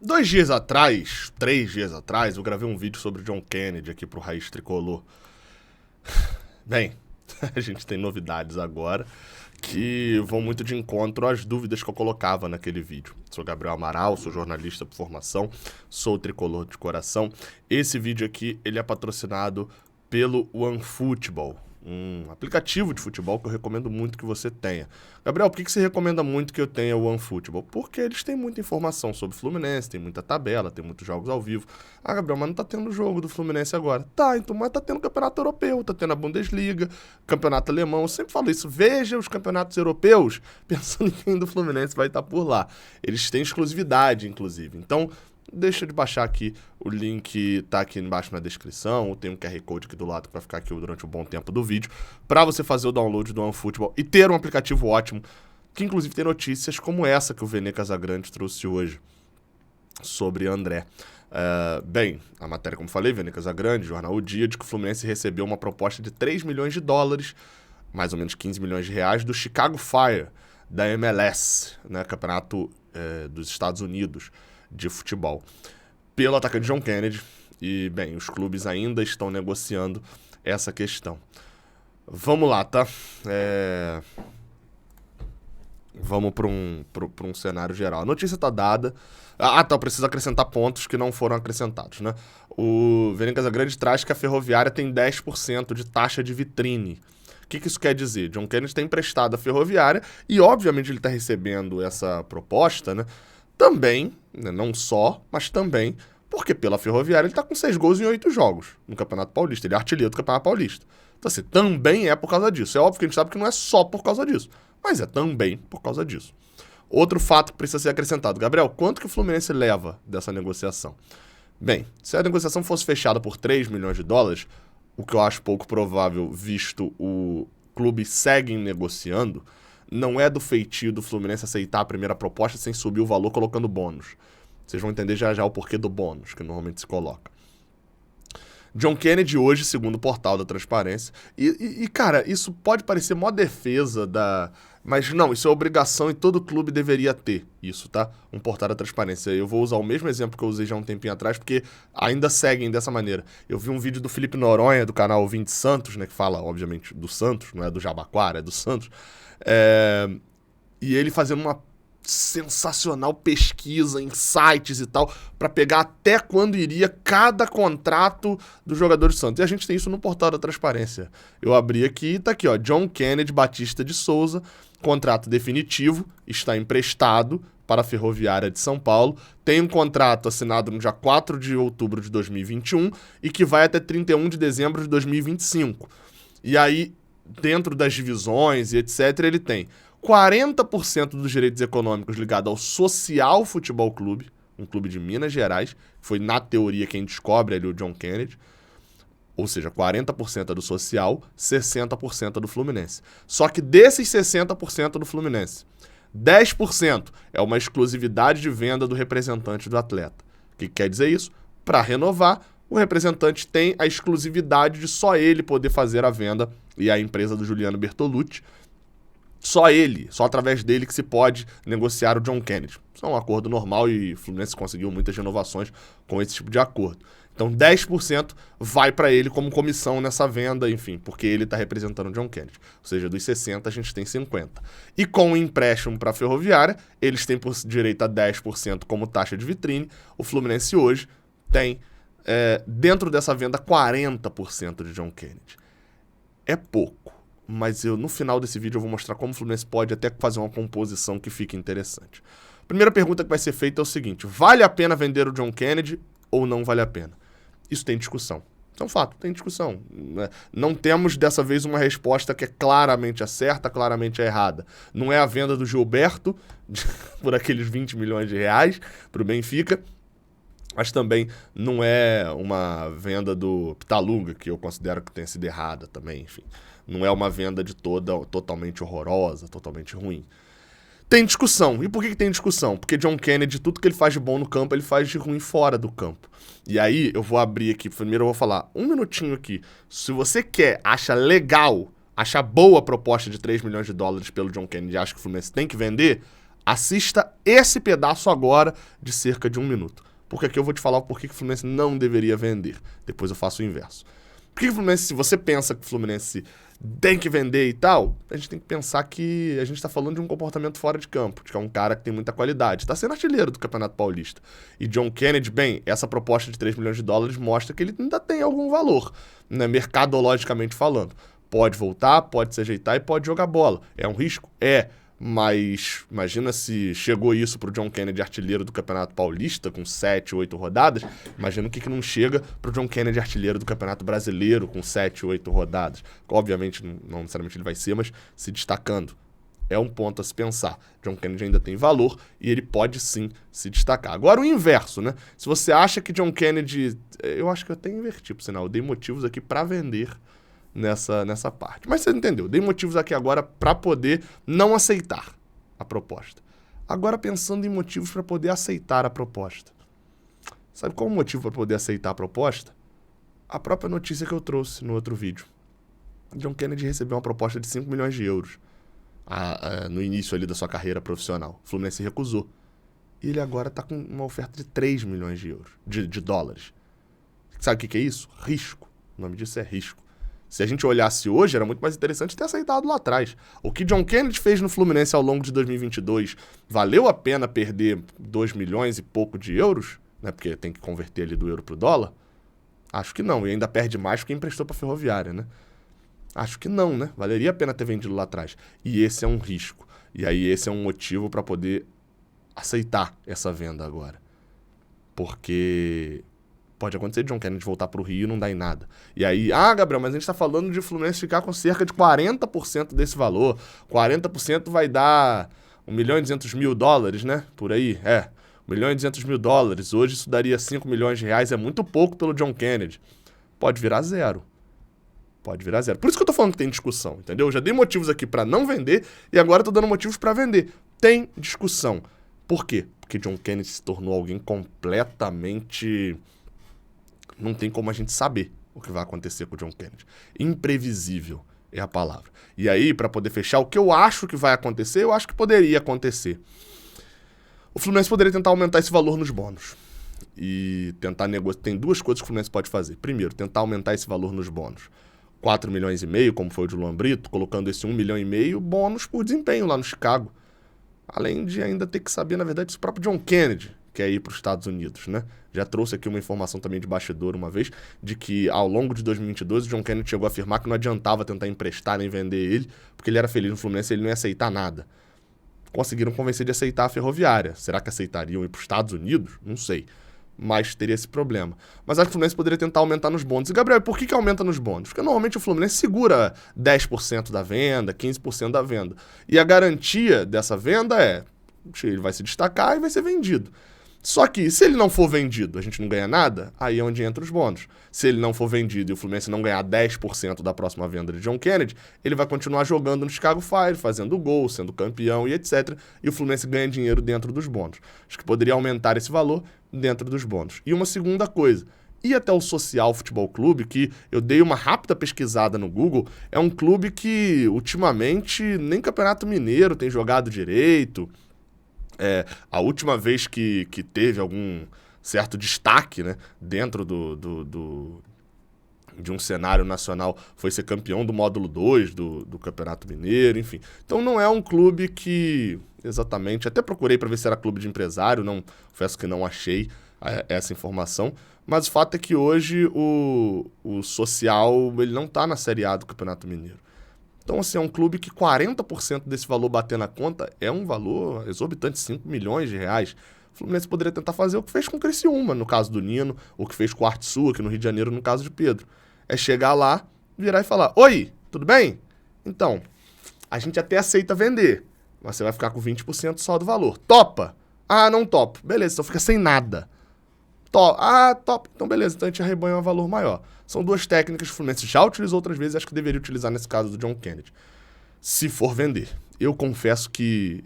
2 dias atrás, 3 dias atrás, eu gravei um vídeo sobre John Kennedy aqui pro Raiz Tricolor. Bem, a gente tem novidades agora que vão muito de encontro às dúvidas que eu colocava naquele vídeo. Sou Gabriel Amaral, sou jornalista por formação, sou tricolor de coração. Esse vídeo aqui, ele é patrocinado pelo OneFootball, um aplicativo de futebol que eu recomendo muito que você tenha. Gabriel, por que você recomenda muito que eu tenha o OneFootball? Porque eles têm muita informação sobre o Fluminense, tem muita tabela, tem muitos jogos ao vivo. Ah, Gabriel, mas não tá tendo jogo do Fluminense agora. Tá, então, mas tá tendo campeonato europeu, tá tendo a Bundesliga, campeonato alemão. Eu sempre falo isso, veja os campeonatos europeus, pensando em quem do Fluminense vai estar por lá. Eles têm exclusividade, inclusive. Então, deixa de baixar aqui, o link tá aqui embaixo na descrição, tem um QR Code aqui do lado para ficar aqui durante um bom tempo do vídeo, para você fazer o download do OneFootball e ter um aplicativo ótimo, que inclusive tem notícias como essa que o Vene Casagrande trouxe hoje sobre André. Bem, a matéria, como falei, Vene Casagrande, jornal O Dia, de que o Fluminense recebeu uma proposta de 3 milhões de dólares, mais ou menos 15 milhões de reais, do Chicago Fire, da MLS, né, campeonato dos Estados Unidos, de futebol, pelo atacante John Kennedy. E, bem, os clubes ainda estão negociando essa questão. Vamos lá, tá? Vamos para um cenário geral. A notícia tá dada. Tá, eu preciso acrescentar pontos que não foram acrescentados, né? O Vene Casagrande traz que a Ferroviária tem 10% de taxa de vitrine. O que isso quer dizer? John Kennedy tem emprestado a Ferroviária e, obviamente, ele está recebendo essa proposta, né? Também, não só, mas também, porque pela Ferroviária ele tá com 6 gols em 8 jogos no Campeonato Paulista. Ele é artilheiro do Campeonato Paulista. Então, assim, também é por causa disso. É óbvio que a gente sabe que não é só por causa disso, mas é também por causa disso. Outro fato que precisa ser acrescentado. Gabriel, quanto que o Fluminense leva dessa negociação? Bem, se a negociação fosse fechada por 3 milhões de dólares, o que eu acho pouco provável, visto o clube seguem negociando, não é do feitio do Fluminense aceitar a primeira proposta sem subir o valor colocando bônus. Vocês vão entender já já o porquê do bônus, que normalmente se coloca. John Kennedy hoje, segundo o portal da Transparência, e cara, isso pode parecer mó defesa da... Mas não, isso é obrigação e todo clube deveria ter isso, tá? Um portal da Transparência. Eu vou usar o mesmo exemplo que eu usei já um tempinho atrás, porque ainda seguem dessa maneira. Eu vi um vídeo do Felipe Noronha, do canal 20 Santos, né? Que fala, obviamente, do Santos, não é do Jabaquara, é do Santos. E ele fazendo uma sensacional pesquisa em sites e tal, para pegar até quando iria cada contrato do jogador de Santos. E a gente tem isso no portal da Transparência. Eu abri aqui e tá aqui, ó, John Kennedy Batista de Souza, contrato definitivo, está emprestado para a Ferroviária de São Paulo, tem um contrato assinado no dia 4 de outubro de 2021 e que vai até 31 de dezembro de 2025. E aí, dentro das divisões e etc, ele tem 40% dos direitos econômicos ligados ao Social Futebol Clube, um clube de Minas Gerais, foi na teoria quem descobre ali o John Kennedy, ou seja, 40% é do Social, 60% é do Fluminense. Só que desses 60% do Fluminense, 10% é uma exclusividade de venda do representante do atleta. O que quer dizer isso? Para renovar, o representante tem a exclusividade de só ele poder fazer a venda, e a empresa do Juliano Bertolucci, só ele, só através dele que se pode negociar o John Kennedy. Isso é um acordo normal e o Fluminense conseguiu muitas renovações com esse tipo de acordo. Então 10% vai para ele como comissão nessa venda, enfim, porque ele está representando o John Kennedy. Ou seja, dos 60 a gente tem 50. E com o empréstimo para a Ferroviária, eles têm por direito a 10% como taxa de vitrine. O Fluminense hoje tem, dentro dessa venda, 40% de John Kennedy. É pouco. Mas no final desse vídeo eu vou mostrar como o Fluminense pode até fazer uma composição que fique interessante. A primeira pergunta que vai ser feita é o seguinte: vale a pena vender o John Kennedy ou não vale a pena? Isso tem discussão. Isso é um fato, tem discussão. Não temos dessa vez uma resposta que é claramente a certa, claramente a errada. Não é a venda do Gilberto por aqueles 20 milhões de reais para o Benfica, mas também não é uma venda do Pitaluga, que eu considero que tenha sido errada também, enfim. Não é uma venda totalmente horrorosa, totalmente ruim. Tem discussão. E por que tem discussão? Porque John Kennedy, tudo que ele faz de bom no campo, ele faz de ruim fora do campo. E aí, eu vou abrir aqui, primeiro eu vou falar um minutinho aqui. Se você acha legal, acha boa a proposta de 3 milhões de dólares pelo John Kennedy e acha que o Fluminense tem que vender, Assista esse pedaço agora de cerca de 1 minuto. Porque aqui eu vou te falar o porquê que o Fluminense não deveria vender. Depois eu faço o inverso. Por que o Fluminense, se você pensa que o Fluminense tem que vender e tal, a gente tem que pensar que a gente tá falando de um comportamento fora de campo, de que é um cara que tem muita qualidade. Tá sendo artilheiro do Campeonato Paulista. E John Kennedy, bem, essa proposta de 3 milhões de dólares mostra que ele ainda tem algum valor, né, mercadologicamente falando. Pode voltar, pode se ajeitar e pode jogar bola. É um risco? É. Mas imagina se chegou isso pro John Kennedy, artilheiro do Campeonato Paulista, com 7, 8 rodadas. Imagina o que não chega pro John Kennedy, artilheiro do Campeonato Brasileiro, com 7, 8 rodadas. Obviamente, não necessariamente ele vai ser, mas se destacando. É um ponto a se pensar. John Kennedy ainda tem valor e ele pode sim se destacar. Agora o inverso, né? Se você acha que John Kennedy... Eu acho que eu até inverti, por sinal. Eu dei motivos aqui para vender nessa parte. Mas você entendeu, dei motivos aqui agora para poder não aceitar a proposta. Agora pensando em motivos para poder aceitar a proposta. Sabe qual o motivo para poder aceitar a proposta? A própria notícia que eu trouxe no outro vídeo. John Kennedy recebeu uma proposta de 5 milhões de euros no início ali da sua carreira profissional. O Fluminense recusou. E ele agora está com uma oferta de 3 milhões de euros, de dólares. Sabe o que é isso? Risco. O nome disso é risco. Se a gente olhasse hoje, era muito mais interessante ter aceitado lá atrás. O que John Kennedy fez no Fluminense ao longo de 2022, valeu a pena perder 2 milhões e pouco de euros? Né, porque tem que converter ali do euro pro dólar? Acho que não. E ainda perde mais porque emprestou pra Ferroviária, né? Acho que não, né? Valeria a pena ter vendido lá atrás. E esse é um risco. E aí esse é um motivo para poder aceitar essa venda agora. Porque... pode acontecer de John Kennedy voltar pro Rio e não dar em nada. E aí, Gabriel, mas a gente tá falando de Fluminense ficar com cerca de 40% desse valor. 40% vai dar 1 milhão e 200 mil dólares, né? Por aí, 1 milhão e 200 mil dólares. Hoje isso daria 5 milhões de reais, é muito pouco pelo John Kennedy. Pode virar zero. Pode virar zero. Por isso que eu tô falando que tem discussão, entendeu? Eu já dei motivos aqui pra não vender e agora eu tô dando motivos pra vender. Tem discussão. Por quê? Porque John Kennedy se tornou alguém completamente... não tem como a gente saber o que vai acontecer com o John Kennedy. Imprevisível é a palavra. E aí, para poder fechar, o que eu acho que vai acontecer, eu acho que poderia acontecer. O Fluminense poderia tentar aumentar esse valor nos bônus. E tentar negociar. Tem duas coisas que o Fluminense pode fazer. Primeiro, tentar aumentar esse valor nos bônus. 4 milhões e meio, como foi o de Luan Brito, colocando esse 1 milhão e meio bônus por desempenho lá no Chicago. Além de ainda ter que saber, na verdade, se o próprio John Kennedy quer ir para os Estados Unidos, né? Já trouxe aqui uma informação também de bastidor uma vez, de que ao longo de 2022 o John Kennedy chegou a afirmar que não adiantava tentar emprestar nem vender ele, porque ele era feliz no Fluminense e ele não ia aceitar nada. Conseguiram convencer de aceitar a Ferroviária. Será que aceitariam ir para os Estados Unidos? Não sei. Mas teria esse problema. Mas acho que o Fluminense poderia tentar aumentar nos bônus. E, Gabriel, por que aumenta nos bônus? Porque normalmente o Fluminense segura 10% da venda, 15% da venda. E a garantia dessa venda é ele vai se destacar e vai ser vendido. Só que, se ele não for vendido, a gente não ganha nada, aí é onde entra os bônus. Se ele não for vendido e o Fluminense não ganhar 10% da próxima venda de John Kennedy, ele vai continuar jogando no Chicago Fire, fazendo gol, sendo campeão e etc. E o Fluminense ganha dinheiro dentro dos bônus. Acho que poderia aumentar esse valor dentro dos bônus. E uma segunda coisa, ir até o Social Futebol Clube, que eu dei uma rápida pesquisada no Google, é um clube que, ultimamente, nem Campeonato Mineiro tem jogado direito. A última vez que teve algum certo destaque, né, dentro de um cenário nacional foi ser campeão do módulo 2 do Campeonato Mineiro, enfim. Então não é um clube que, exatamente, até procurei para ver se era clube de empresário, não, confesso que não achei essa informação, mas o fato é que hoje o Social ele não está na Série A do Campeonato Mineiro. Então, assim, é um clube que 40% desse valor bater na conta é um valor exorbitante, 5 milhões de reais. O Fluminense poderia tentar fazer o que fez com o Criciúma, no caso do Nino, o que fez com o Artsul, aqui no Rio de Janeiro, no caso de Pedro. É chegar lá, virar e falar, oi, tudo bem? Então, a gente até aceita vender, mas você vai ficar com 20% só do valor. Topa? Ah, não topo. Beleza, então fica sem nada. Top. Então, beleza. Então, a gente arrebanha um valor maior. São duas técnicas que o Fluminense já utilizou outras vezes e acho que deveria utilizar nesse caso do John Kennedy. Se for vender. Eu confesso que,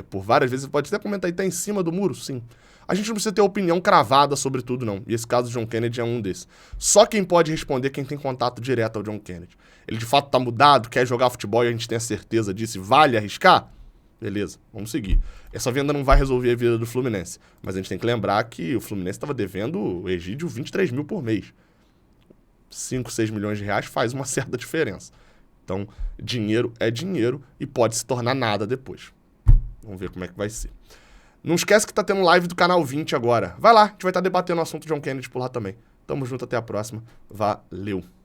por várias vezes, você pode até comentar aí, tá em cima do muro? Sim. A gente não precisa ter opinião cravada sobre tudo, não. E esse caso do John Kennedy é um desses. Só quem pode responder é quem tem contato direto ao John Kennedy. Ele, de fato, tá mudado, quer jogar futebol e a gente tem a certeza disso e vale arriscar? Beleza, vamos seguir. Essa venda não vai resolver a vida do Fluminense. Mas a gente tem que lembrar que o Fluminense estava devendo o Egídio 23 mil por mês. 5, 6 milhões de reais faz uma certa diferença. Então, dinheiro é dinheiro e pode se tornar nada depois. Vamos ver como é que vai ser. Não esquece que tá tendo live do Canal 20 agora. Vai lá, a gente vai estar debatendo o assunto John Kennedy por lá também. Tamo junto, até a próxima. Valeu!